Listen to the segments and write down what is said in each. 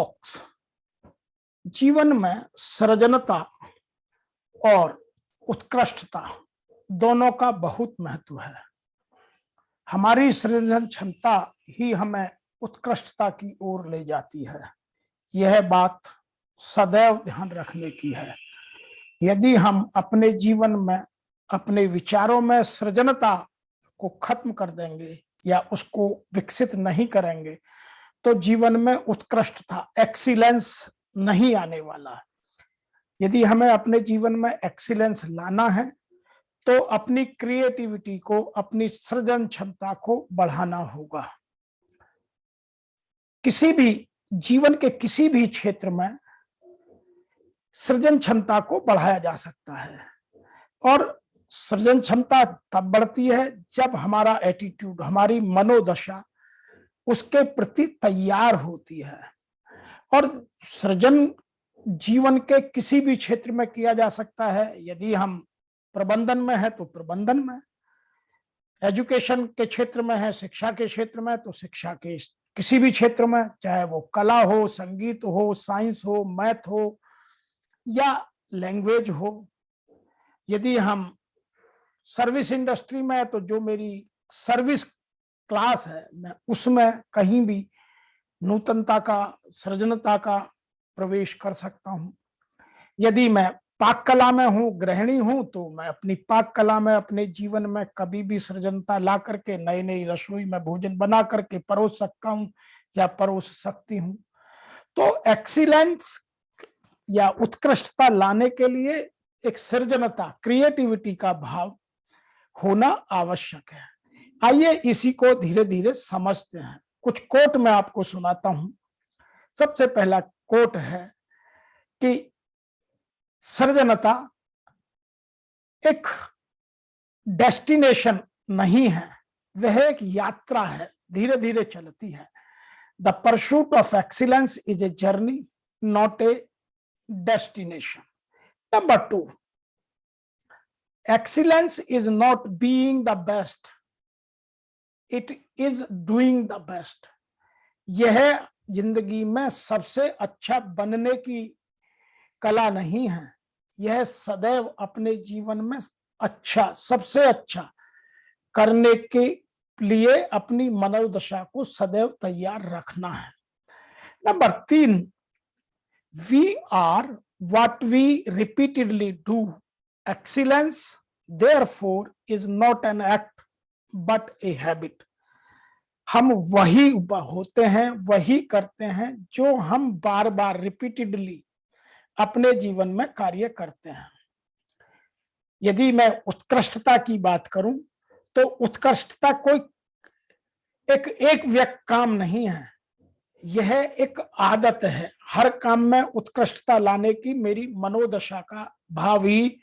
Box. जीवन में सृजनता और उत्कृष्टता दोनों का बहुत महत्व है। हमारी सृजन क्षमता ही हमें उत्कृष्टता की ओर ले जाती है। यह बात सदैव ध्यान रखने की है। यदि हम अपने जीवन में अपने विचारों में सृजनता को खत्म कर देंगे या उसको विकसित नहीं करेंगे तो जीवन में उत्कृष्टता, एक्सीलेंस नहीं आने वाला। यदि हमें अपने जीवन में एक्सीलेंस लाना है तो अपनी क्रिएटिविटी को, अपनी सृजन क्षमता को बढ़ाना होगा। किसी भी जीवन के किसी भी क्षेत्र में सृजन क्षमता को बढ़ाया जा सकता है और सृजन क्षमता तब बढ़ती है जब हमारा एटीट्यूड, हमारी मनोदशा उसके प्रति तैयार होती है। और सृजन जीवन के किसी भी क्षेत्र में किया जा सकता है। यदि हम प्रबंधन में है तो प्रबंधन में, एजुकेशन के क्षेत्र में है, शिक्षा के क्षेत्र में तो शिक्षा के किसी भी क्षेत्र में, चाहे वो कला हो, संगीत हो, साइंस हो, मैथ हो या लैंग्वेज हो। यदि हम सर्विस इंडस्ट्री में है तो जो मेरी सर्विस क्लास है मैं उसमें कहीं भी नूतनता का, सृजनता का प्रवेश कर सकता हूं। यदि मैं पाक कला में हूं, गृहिणी हूं, तो मैं अपनी पाक कला में अपने जीवन में कभी भी सृजनता ला करके नई नई रसोई में भोजन बना करके परोस सकता हूं या परोस सकती हूं। तो एक्सीलेंस या उत्कृष्टता लाने के लिए एक सृजनता, क्रिएटिविटी का भाव होना आवश्यक है। आइए इसी को धीरे धीरे समझते हैं। कुछ कोट मैं आपको सुनाता हूं। सबसे पहला कोट है कि सृजनता एक डेस्टिनेशन नहीं है, वह एक यात्रा है, धीरे धीरे चलती है। The pursuit of excellence is a journey, not a destination. Number 2, excellence is not being the best, it is doing the best। यह जिंदगी में सबसे अच्छा बनने की कला नहीं है, यह सदैव अपने जीवन में अच्छा, सबसे अच्छा करने के लिए अपनी मनोदशा को सदैव तैयार रखना है। Number 3, we are what we repeatedly do। Excellence therefore is not an act but a habit। हम वही होते हैं, वही करते हैं जो हम बार बार रिपीटेडली अपने जीवन में कार्य करते हैं। यदि मैं उत्कृष्टता की बात करूं तो उत्कृष्टता कोई एक व्यक्ति काम नहीं है, यह एक आदत है। हर काम में उत्कृष्टता लाने की मेरी मनोदशा का भाव ही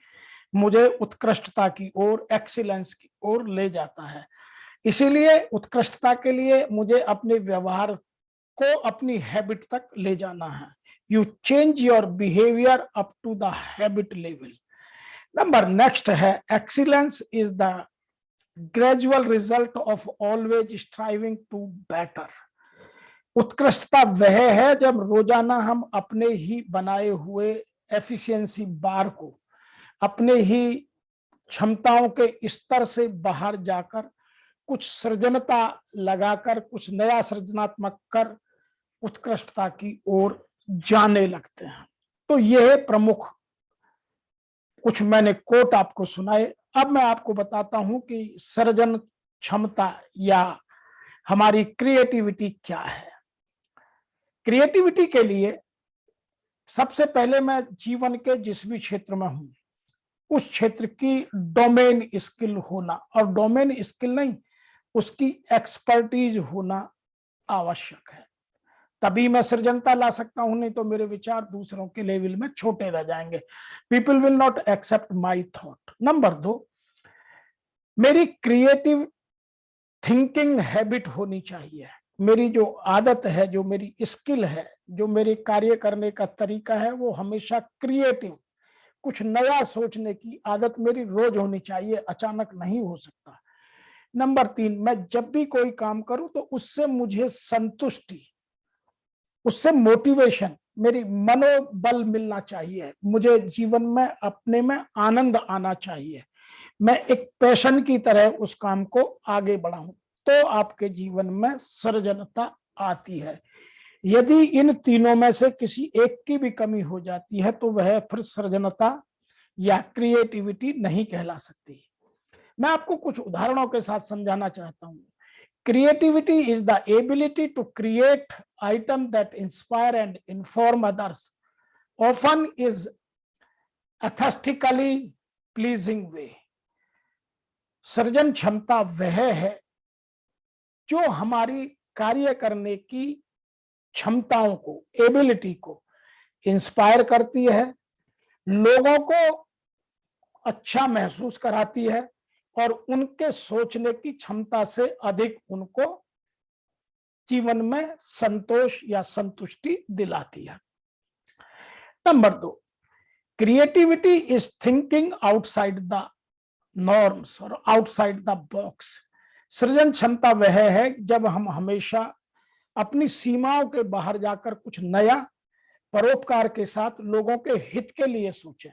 मुझे उत्कृष्टता की ओर, एक्सीलेंस की ओर ले जाता है। इसीलिए उत्कृष्टता के लिए मुझे अपने व्यवहार को अपनी हैबिट तक ले जाना है। You change your behaviour up to the habit level. Number next है, excellence is the gradual result of always striving to better. उत्कृष्टता वह है जब रोजाना हम अपने ही बनाए हुए एफिशिएंसी बार को, अपने ही क्षमताओं के स्तर से बाहर जाकर कुछ सृजनता लगाकर, कुछ नया सृजनात्मक कर उत्कृष्टता की ओर जाने लगते हैं। तो यह प्रमुख कुछ मैंने कोट आपको सुनाए। अब मैं आपको बताता हूं कि सृजन क्षमता या हमारी क्रिएटिविटी क्या है। क्रिएटिविटी के लिए सबसे पहले मैं जीवन के जिस भी क्षेत्र में हूं उस क्षेत्र की डोमेन स्किल होना, और डोमेन स्किल नहीं, उसकी एक्सपर्टीज होना आवश्यक है। तभी मैं सृजनता ला सकता हूं, नहीं तो मेरे विचार दूसरों के लेवल में छोटे रह जाएंगे। People will not accept my thought. Number 2, मेरी क्रिएटिव थिंकिंग हैबिट होनी चाहिए। मेरी जो आदत है, जो मेरी स्किल है, जो मेरे कार्य करने का तरीका है, वो हमेशा क्रिएटिव, कुछ नया सोचने की आदत मेरी रोज होनी चाहिए, अचानक नहीं हो सकता। नंबर 3, मैं जब भी कोई काम करूं तो उससे मुझे संतुष्टि, उससे मोटिवेशन, मेरी मनोबल मिलना चाहिए, मुझे जीवन में अपने में आनंद आना चाहिए, मैं एक पैशन की तरह उस काम को आगे बढ़ाऊं, तो आपके जीवन में सृजनता आती है। यदि इन तीनों में से किसी एक की भी कमी हो जाती है तो वह फिर सृजनता या क्रिएटिविटी नहीं कहला सकती। मैं आपको कुछ उदाहरणों के साथ समझाना चाहता हूं। Creativity is the ability to create items that inspire and inform others, often is aesthetically pleasing way. सृजन क्षमता वह है जो हमारी कार्य करने की क्षमताओं को, एबिलिटी को इंस्पायर करती है, लोगों को अच्छा महसूस कराती है और उनके सोचने की क्षमता से अधिक उनको जीवन में संतोष या संतुष्टि दिलाती है। Number 2, creativity is thinking outside the norms और आउटसाइड द बॉक्स। सृजन क्षमता वह है जब हम हमेशा अपनी सीमाओं के बाहर जाकर कुछ नया परोपकार के साथ लोगों के हित के लिए सोचें।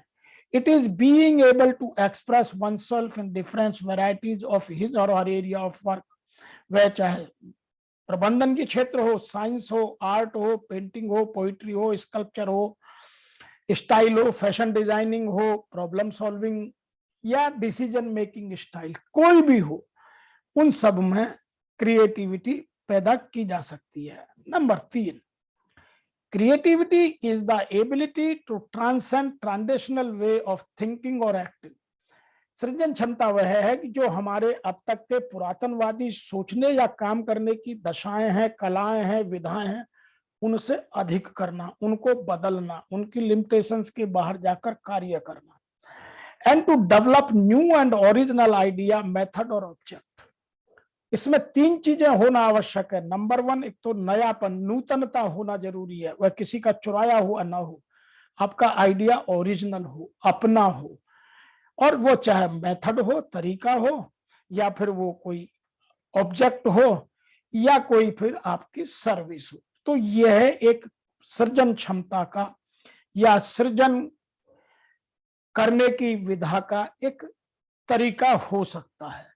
It is being able to express oneself in different varieties of his or her area of work, वह चाहे प्रबंधन के क्षेत्र हो, साइंस हो, आर्ट हो, पेंटिंग हो, पोइट्री हो, स्कल्पचर हो, स्टाइल हो, फैशन डिजाइनिंग हो, प्रॉब्लम सॉल्विंग या डिसीजन मेकिंग स्टाइल, कोई भी हो, उन सब में क्रिएटिविटी पैदा की जा सकती है। Number 3, creativity is the ability to transcend traditional way of thinking or acting. सृजन क्षमता वह है कि जो हमारे अब तक के पुरातनवादी सोचने या काम करने की दशाएं हैं, कलाएं हैं, विधाएं हैं, उनसे अधिक करना, उनको बदलना, उनकी लिमिटेशंस के बाहर जाकर कार्य करना, and to develop new and original idea, method और ऑब्जेक्ट। इसमें 3 चीजें होना आवश्यक है। नंबर 1, एक तो नयापन, नूतनता होना जरूरी है, वह किसी का चुराया हुआ ना हो, आपका आइडिया ओरिजिनल हो, अपना हो, और वो चाहे मेथड हो, तरीका हो, या फिर वो कोई ऑब्जेक्ट हो, या कोई फिर आपकी सर्विस हो। तो यह एक सृजन क्षमता का या सृजन करने की विधा का एक तरीका हो सकता है।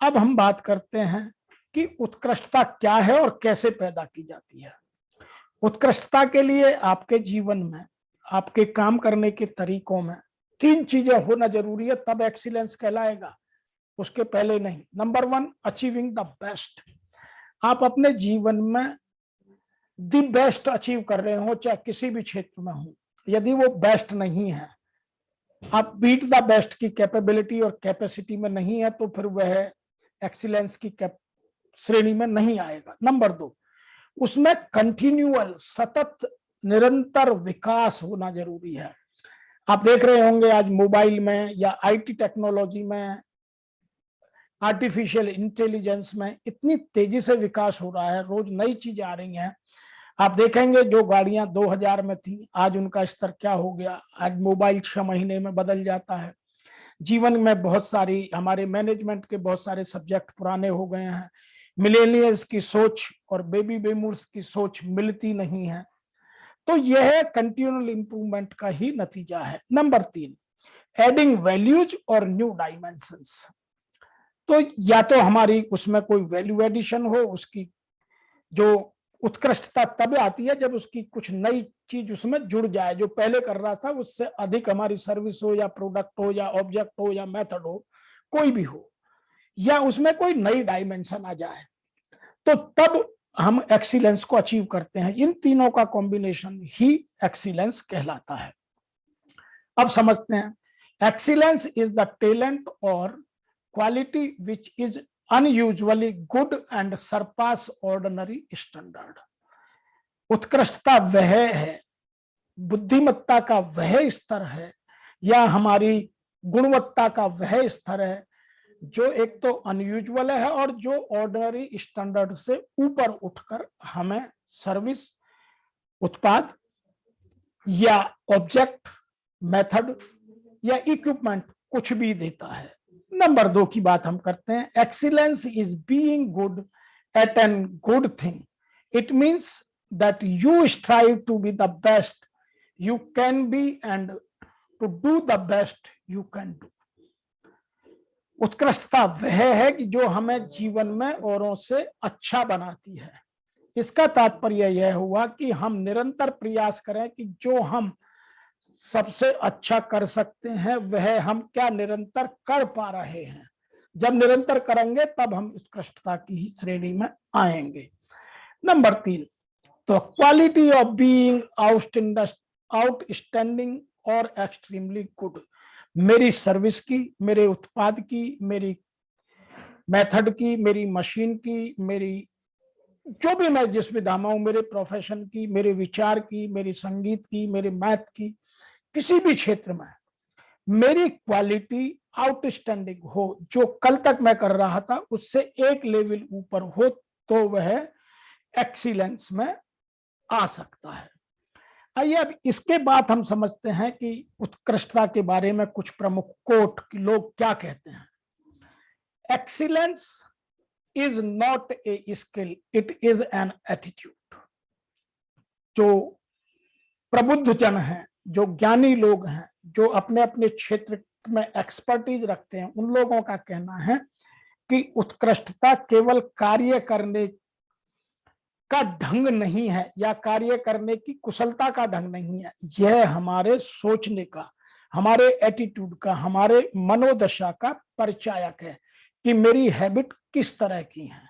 अब हम बात करते हैं कि उत्कृष्टता क्या है और कैसे पैदा की जाती है। उत्कृष्टता के लिए आपके जीवन में, आपके काम करने के तरीकों में 3 चीजें होना जरूरी है, तब एक्सीलेंस कहलाएगा, उसके पहले नहीं। Number 1, achieving the best. आप अपने जीवन में द बेस्ट अचीव कर रहे हो, चाहे किसी भी क्षेत्र में हो। यदि वो बेस्ट नहीं है, आप बीट द बेस्ट की कैपेबिलिटी और कैपेसिटी में नहीं है, तो फिर वह एक्सीलेंस की श्रेणी में नहीं आएगा। नंबर 2, उसमें कंटिन्यूअल, सतत, निरंतर विकास होना जरूरी है। आप देख रहे होंगे आज मोबाइल में या आईटी टेक्नोलॉजी में, आर्टिफिशियल इंटेलिजेंस में इतनी तेजी से विकास हो रहा है, रोज नई चीजें आ रही हैं। आप देखेंगे जो गाड़ियां 2000 में थी, आज उनका स्तर क्या हो गया। आज मोबाइल 6 महीने में बदल जाता है। जीवन में बहुत सारी, हमारे मैनेजमेंट के बहुत सारे सब्जेक्ट पुराने हो गए हैं। मिलेनियल्स की सोच और बेबी बूमर्स की सोच मिलती नहीं है, तो यह कंटिन्यूअल इंप्रूवमेंट का ही नतीजा है। नंबर 3, एडिंग वैल्यूज और न्यू डायमेंशंस। तो या तो हमारी उसमें कोई वैल्यू एडिशन हो, उसकी जो उत्कृष्टता तब आती है जब उसकी कुछ नई चीज उसमें जुड़ जाए, जो पहले कर रहा था उससे अधिक हमारी सर्विस हो या प्रोडक्ट हो या ऑब्जेक्ट हो या मेथड हो, कोई भी हो, या उसमें कोई नई डायमेंशन आ जाए, तो तब हम एक्सीलेंस को अचीव करते हैं। इन तीनों का कॉम्बिनेशन ही एक्सीलेंस कहलाता है। अब समझते हैं, एक्सीलेंस इज द टैलेंट और quality which is unusually good and surpass ordinary standard. उत्कृष्टता वह है, बुद्धिमत्ता का वह स्तर है, या हमारी गुणवत्ता का वह स्तर है जो एक तो अनयूजुअल है और जो ऑर्डिनरी स्टैंडर्ड से ऊपर उठकर हमें सर्विस, उत्पाद या ऑब्जेक्ट, मेथड या इक्विपमेंट कुछ भी देता है। नंबर 2 की बात हम करते हैं। Excellence is being good at an good thing. It means that you strive to be the best you can be and to do the best you can do. उत्कृष्टता वह है कि जो हमें जीवन में औरों से अच्छा बनाती है। इसका तात्पर्य यह हुआ कि हम निरंतर प्रयास करें कि जो हम सबसे अच्छा कर सकते हैं वह हम क्या निरंतर कर पा रहे हैं। जब निरंतर करेंगे तब हम उत्कृष्टता की ही श्रेणी में आएंगे। नंबर 3, तो क्वालिटी ऑफ बीइंग आउटस्टैंडिंग और एक्सट्रीमली गुड। मेरी सर्विस की, मेरे उत्पाद की, मेरी मेथड की, मेरी मशीन की, मेरी जो भी मैं जिस विधा में हूं, मेरे प्रोफेशन की, मेरे विचार की, मेरी संगीत की, मेरे मैथ की, किसी भी क्षेत्र में मेरी क्वालिटी आउटस्टैंडिंग हो, जो कल तक मैं कर रहा था उससे एक लेवल ऊपर हो, तो वह एक्सीलेंस में आ सकता है। आइए अब इसके बाद हम समझते हैं कि उत्कृष्टता के बारे में कुछ प्रमुख कोट लोग क्या कहते हैं। Excellence is not a skill, it is an attitude. जो प्रबुद्ध जन हैं, जो ज्ञानी लोग हैं, जो अपने अपने क्षेत्र में एक्सपर्टीज रखते हैं, उन लोगों का कहना है कि उत्कृष्टता केवल कार्य करने का ढंग नहीं है या कार्य करने की कुशलता का ढंग नहीं है, यह हमारे सोचने का, हमारे एटीट्यूड का, हमारे मनोदशा का परिचायक है कि मेरी हैबिट किस तरह की है।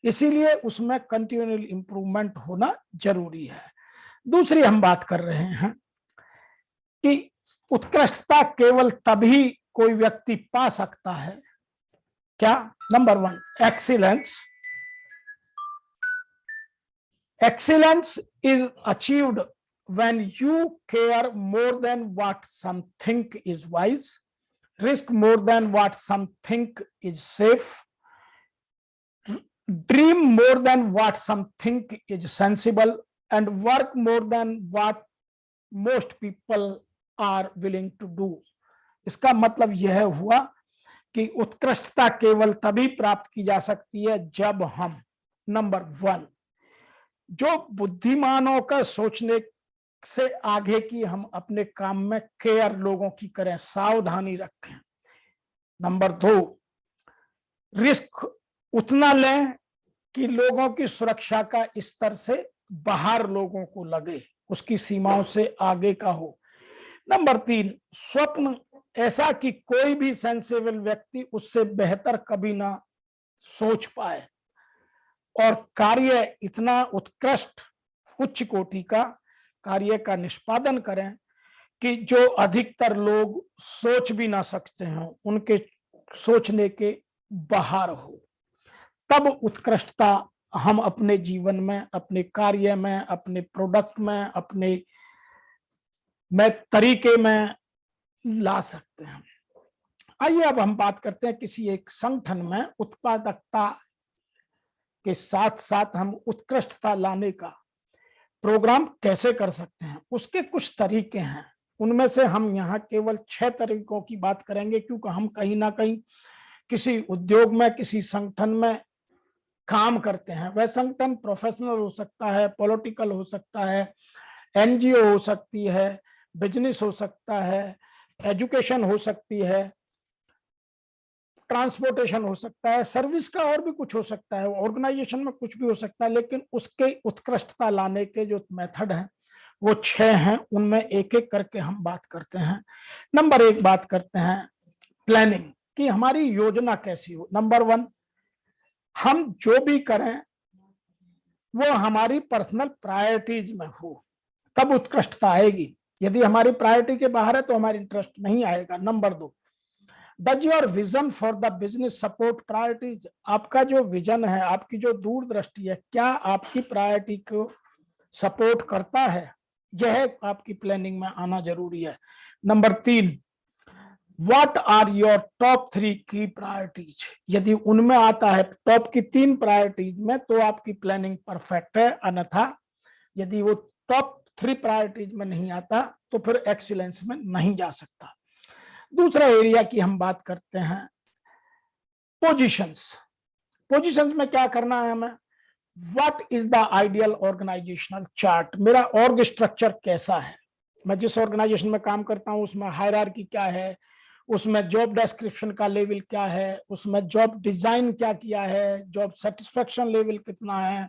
इसीलिए उसमें कंटिन्यूअल इंप्रूवमेंट होना जरूरी है। दूसरी हम बात कर रहे हैं कि उत्कृष्टता केवल तभी कोई व्यक्ति पा सकता है क्या। Number 1, Excellence is achieved when you care more than what some think is wise, risk more than what some think is safe, dream more than what some think is sensible, and work more than what most people are willing to do. इसका मतलब यह हुआ कि उत्कृष्टता केवल तभी प्राप्त की जा सकती है जब हम नंबर 1, जो बुद्धिमानों का सोचने से आगे की हम अपने काम में केयर लोगों की करें, सावधानी रखें। नंबर 2, रिस्क उतना लें कि लोगों की सुरक्षा का स्तर से बाहर लोगों को लगे, उसकी सीमाओं से आगे का हो। नंबर 3, स्वप्न ऐसा कि कोई भी सेंसिबल व्यक्ति उससे बेहतर कभी ना सोच पाए, और कार्य इतना उत्कृष्ट उच्च कोटि का कार्य का निष्पादन करें कि जो अधिकतर लोग सोच भी ना सकते हैं, उनके सोचने के बाहर हो। तब उत्कृष्टता हम अपने जीवन में, अपने कार्य में, अपने प्रोडक्ट में, अपने तरीके में ला सकते हैं। आइए अब हम बात करते हैं किसी एक संगठन में उत्पादकता के साथ साथ हम उत्कृष्टता लाने का प्रोग्राम कैसे कर सकते हैं। उसके कुछ तरीके हैं, उनमें से हम यहाँ केवल 6 तरीकों की बात करेंगे, क्योंकि हम कहीं ना कहीं किसी उद्योग में, किसी संगठन में काम करते हैं। वह संगठन प्रोफेशनल हो सकता है, पॉलिटिकल हो सकता है, एनजीओ हो सकती है, बिजनेस हो सकता है, एजुकेशन हो सकती है, ट्रांसपोर्टेशन हो सकता है, सर्विस का और भी कुछ हो सकता है, ऑर्गेनाइजेशन में कुछ भी हो सकता है। लेकिन उसके उत्कृष्टता लाने के जो मेथड हैं वो 6 हैं, उनमें एक एक करके हम बात करते हैं। नंबर 1 बात करते हैं प्लानिंग, कि हमारी योजना कैसी हो। नंबर 1, हम जो भी करें वो हमारी पर्सनल प्रायोरिटीज में हो, तब उत्कृष्टता आएगी। यदि हमारी प्रायोरिटी के बाहर है तो हमारी इंटरेस्ट नहीं आएगा। Number 2, does your vision for the business support priorities. आपका जो विजन है, आपकी जो दूरदृष्टि है, क्या आपकी प्रायोरिटी को सपोर्ट करता है, यह आपकी प्लानिंग में आना जरूरी है। Number 3, what are your top 3 की प्रायोरिटीज। यदि उनमें आता है टॉप की 3 प्रायोरिटीज में, तो आपकी प्लानिंग परफेक्ट है। अन्यथा यदि वो टॉप 3 प्रायोरिटीज में नहीं आता तो फिर एक्सीलेंस में नहीं जा सकता। दूसरा एरिया की हम बात करते हैं पोजीशंस। पोजीशंस में क्या करना है हमें। What is the ideal organisational chart, मेरा ऑर्ग स्ट्रक्चर कैसा है, मैं जिस ऑर्गेनाइजेशन में काम करता हूं उसमें हायरार्की क्या है, उसमें जॉब डिस्क्रिप्शन का लेवल क्या है, उसमें जॉब डिजाइन क्या किया है, जॉब सेटिस्फेक्शन लेवल कितना है,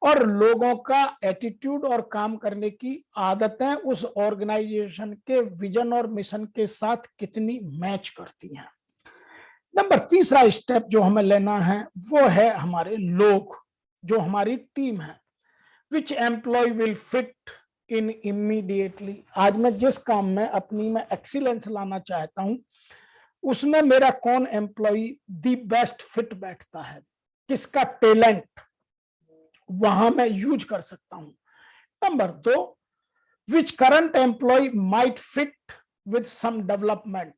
और लोगों का एटीट्यूड और काम करने की आदतें उस ऑर्गेनाइजेशन के विजन और मिशन के साथ कितनी मैच करती हैं। नंबर तीसरा स्टेप जो हमें लेना है वो है हमारे लोग, जो हमारी टीम है। Which employ will fit in immediately, आज मैं जिस काम में अपनी में एक्सीलेंस लाना चाहता हूं उसमें मेरा कौन एम्प्लॉय दी बेस्ट फिट बैठता है, किसका टैलेंट वहां मैं यूज कर सकता हूं। Number 2, which current employ might fit with some development,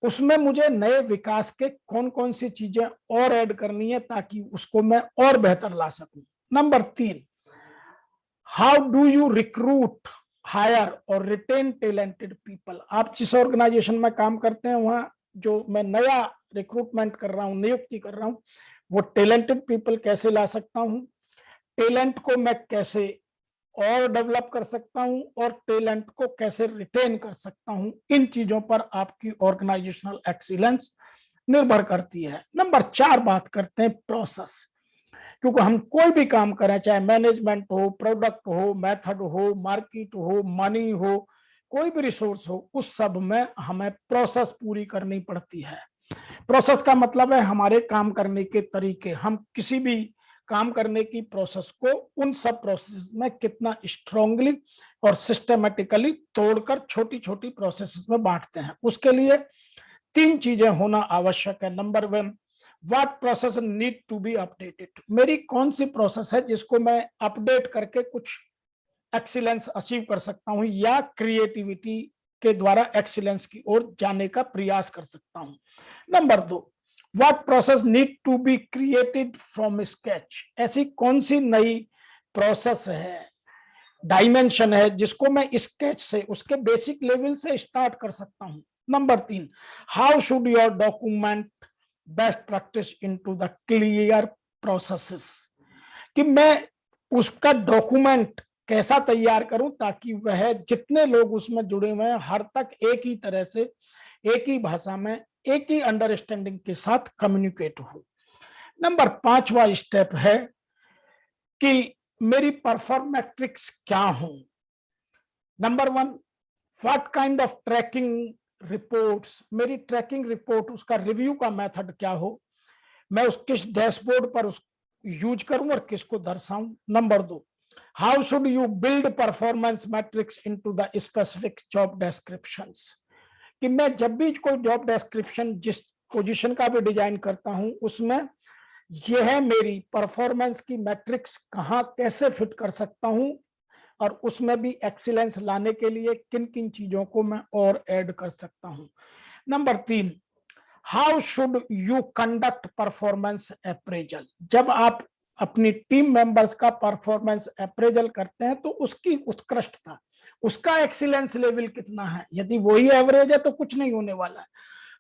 उसमें मुझे नए विकास के कौन कौन सी चीजें और ऐड करनी है ताकि उसको मैं और बेहतर ला सकूं। Number 3, how do you recruit, hire और रिटेन टैलेंटेड पीपल, आप जिस ऑर्गेनाइजेशन में काम करते हैं वहां जो मैं नया रिक्रूटमेंट कर रहा हूं, नियुक्ति कर रहा हूं, वो टैलेंटेड पीपल कैसे ला सकता हूं, टैलेंट को मैं कैसे और डेवलप कर सकता हूं और टैलेंट को कैसे रिटेन कर सकता हूं, इन चीजों पर आपकी ऑर्गेनाइजेशनल एक्सीलेंस निर्भर करती है। नंबर 4 बात करते हैं प्रोसेस, क्योंकि हम कोई भी काम करें, चाहे मैनेजमेंट हो, प्रोडक्ट हो, मेथड हो, मार्केट हो, मनी हो, कोई भी रिसोर्स हो, उस सब में हमें प्रोसेस पूरी करनी पड़ती है। प्रोसेस का मतलब है हमारे काम करने के तरीके, हम किसी भी काम करने की प्रोसेस को उन सब प्रोसेस में कितना स्ट्रांगली और सिस्टमेटिकली तोड़कर छोटी छोटी प्रोसेस में बांटते हैं। उसके लिए 3 चीजें होना आवश्यक है। Number 1, what process need to be updated, मेरी कौन सी प्रोसेस है जिसको मैं अपडेट करके कुछ एक्सीलेंस अचीव कर सकता हूं या क्रिएटिविटी के द्वारा एक्सीलेंस की ओर जाने का प्रयास कर सकता हूं। Number 2, what process need to be created from sketch, ऐसी कौन सी नई प्रोसेस है, डायमेंशन है जिसको मैं स्केच से, उसके बेसिक लेवल से स्टार्ट कर सकता हूं। Number 3, how should your document best practice into the clear processes, कि मैं उसका डॉक्यूमेंट कैसा तैयार करूं ताकि वह जितने लोग उसमें जुड़े हुए हैं हर तक एक ही तरह से, एक ही भाषा में, एक ही अंडरस्टैंडिंग के साथ कम्युनिकेट हो। नंबर 5वां स्टेप है कि मेरी परफॉर्म मैट्रिक्स क्या हो। Number 1, what kind of tracking reports, मेरी ट्रैकिंग रिपोर्ट, उसका रिव्यू का मेथड क्या हो, मैं उस किस डैशबोर्ड पर उस यूज करूं और किसको दर्शाऊं। Number 2, how should you build performance matrix into the specific job descriptions, कि मैं जब भी कोई जॉब डिस्क्रिप्शन जिस पोजीशन का भी डिजाइन करता हूं उसमें यह मेरी परफॉर्मेंस की मैट्रिक्स कहां कैसे फिट कर सकता हूं और उसमें भी एक्सीलेंस लाने के लिए किन किन चीजों को मैं और ऐड कर सकता हूं। Number 3, how should you conduct performance appraisal, जब आप अपनी टीम मेंबर्स का परफॉर्मेंस अप्रेजल करते हैं तो उसकी उत्कृष्टता, उसका एक्सीलेंस लेवल कितना है, यदि वही एवरेज है तो कुछ नहीं होने वाला है।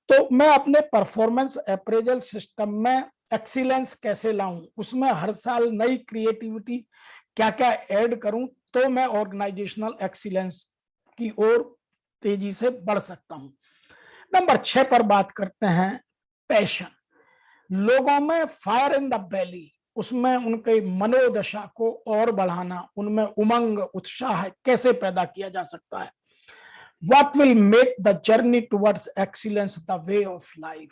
तो मैं अपने परफॉर्मेंस अप्रेजल सिस्टम में एक्सीलेंस कैसे लाऊं, उसमें हर साल नई क्रिएटिविटी क्या क्या ऐड करूं तो मैं ऑर्गेनाइजेशनल एक्सीलेंस की ओर तेजी से बढ़ सकता हूं। नंबर 6 पर बात करते हैं पैशन, लोगों में फायर इन द बेली, उसमें उनके मनोदशा को और बढ़ाना, उनमें उमंग उत्साह कैसे पैदा किया जा सकता है। What will make the journey towards excellence the way of life,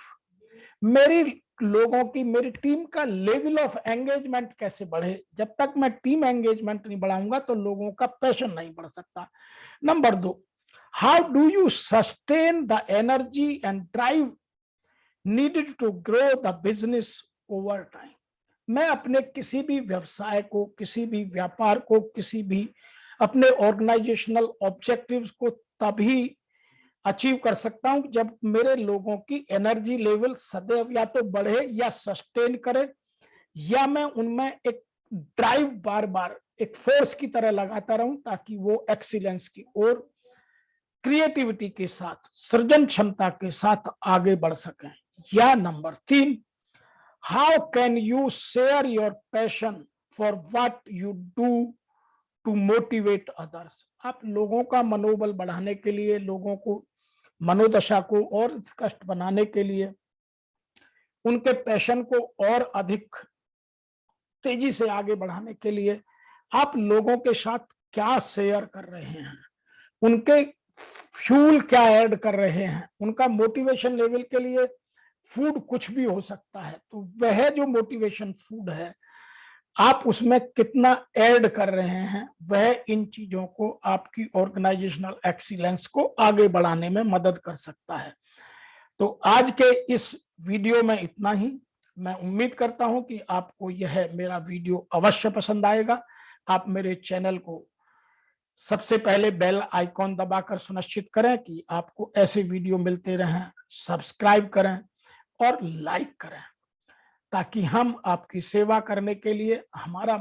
मेरी लोगों की, मेरी टीम का लेवल ऑफ एंगेजमेंट कैसे बढ़े, जब तक मैं टीम एंगेजमेंट नहीं बढ़ाऊंगा तो लोगों का पैशन नहीं बढ़ सकता। Number 2, how do you sustain the energy and drive needed to grow the business over time, मैं अपने किसी भी व्यवसाय को, किसी भी व्यापार को, किसी भी अपने ऑर्गेनाइजेशनल ऑब्जेक्टिव्स को तभी अचीव कर सकता हूं जब मेरे लोगों की एनर्जी लेवल सदैव या तो बढ़े या सस्टेन करे, या मैं उनमें एक ड्राइव बार बार एक फोर्स की तरह लगाता रहूं ताकि वो एक्सीलेंस की ओर क्रिएटिविटी के साथ, सृजन क्षमता के साथ आगे बढ़ सकें। या number 3, how can you share your passion for what you do to motivate others. आप लोगों का मनोबल बढ़ाने के लिए, लोगों को मनोदशा को और उत्कृष्ट बनाने के लिए, उनके पैशन को और अधिक तेजी से आगे बढ़ाने के लिए आप लोगों के साथ क्या शेयर कर रहे हैं, उनके फ्यूल क्या ऐड कर रहे हैं, उनका मोटिवेशन लेवल के लिए फूड कुछ भी हो सकता है, तो वह जो मोटिवेशन फूड है आप उसमें कितना ऐड कर रहे हैं, वह इन चीजों को आपकी ऑर्गेनाइजेशनल एक्सीलेंस को आगे बढ़ाने में मदद कर सकता है। तो आज के इस वीडियो में इतना ही। मैं उम्मीद करता हूं कि आपको यह मेरा वीडियो अवश्य पसंद आएगा। आप मेरे चैनल को सबसे पहले बेल आइकॉन दबाकर सुनिश्चित करें कि आपको ऐसे वीडियो मिलते रहें, सब्सक्राइब करें और लाइक करें, ताकि हम आपकी सेवा करने के लिए हमारा